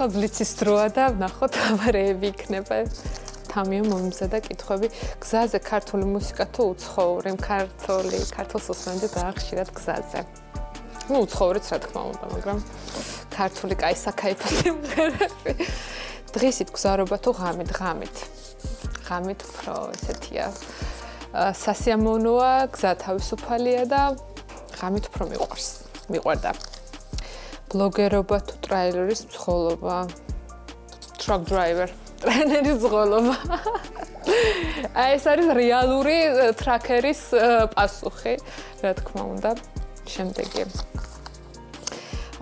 ახლა ბლიცის დროა და ვნახოთ ავარიები იქნება. თამიო მომიმზადა კითხვები. გზაზე ქართული მუსიკა თუ უცხოური? ქართულს უსმენდი და ხშირად გზაზე. Ну, უცხოურიც რა თქმა უნდა, მაგრამ ქართული კაი საკაიფო სიმღერები. დღისით გზარობა თუ ღამით? ღამით უფრო ესეთია. სასიამოვნოა, გზა თავისუფალია და ღამით უფრო მიყვარდა. ბლოგერობა თუ ტრეილერის მსხოლობა? Truck driver, ტრენერის მსხოლობა. ეს არის რეალური ტრაქერის პასუხი, რა თქმა უნდა. შემდეგი.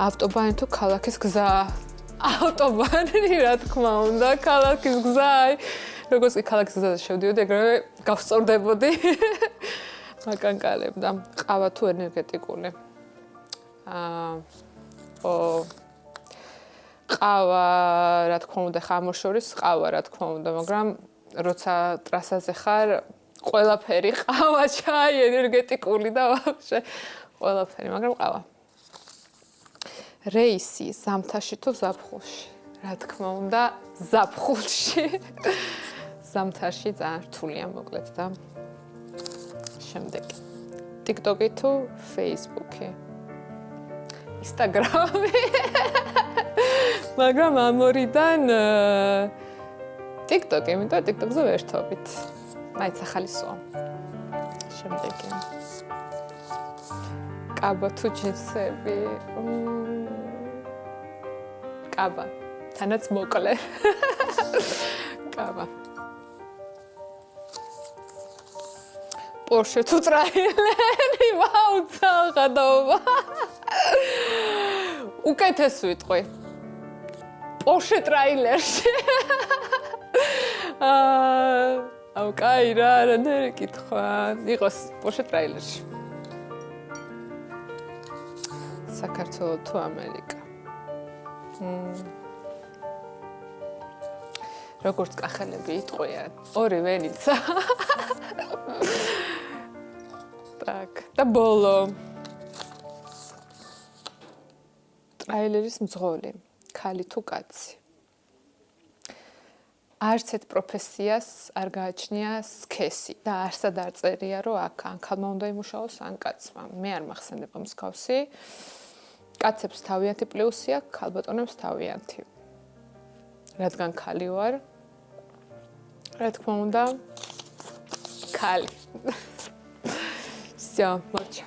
ავტობანი თუ ქალაქის გზა? ავტობანი, რა თქმა უნდა, ქალაქის გზა. როგორც კი ქალაქის გზაზე შევდიოდი, ეგრევე გავსწორდებოდი. მაკანკალებდა. ყავა თუ ენერგეტიკული? ყავა, რა თქმა უნდა, ხამურ შორის ყავა, რა თქმა უნდა, მაგრამ როცა ტრასაზე ხარ, ყველაფერი ყავა, ჩაი, ენერგეტიკული და ვაფშე ყველაფერი, მაგრამ ყავა. რეისი ზამთარში თუ ზაფხულში? რა თქმა უნდა, ზაფხულში. ზამთარში ძალიან რთულია მოკლედ და შემდეგი. TikTok-ი თუ Facebook-ი? Instagram-ი. მაგრამ ამ ორიდან TikTok-ი, იმიტომ TikTok-ზე ვერთობით. მაინც ახალი სოა. შემდეგი. კაბა თუ ჯინსები? კაბა. თანაც მოკლე. კაბა. Porsche თუ ტრეილერი? ვაუ, ცალღადაობა. უკეთეს ვიტყვი. Porsche ტრეილერში. აუ, კაი რა, რამდენი კითხვა. იყოს Porsche ტრეილერში. საქართველო თუ ამერიკა? როგორც კახელები იტყვიან, ორივე ნიცა. Так, და ბოლო. ტრეილერის მძღოლი, ქალი თუ კაცი? არც ერთ პროფესიას არ გააჩნია სქესი და არსად არ წერია, რომ აქ ან ქალმა უნდა იმუშაოს, ან კაცმა. მე არ მახსენდება მსგავსი. კაცებს თავიანთი პლუსი აქვს, ქალბატონებს თავიანთი. რადგან ქალი ვარ, რა თქმა უნდა, ქალი. Всё, молча.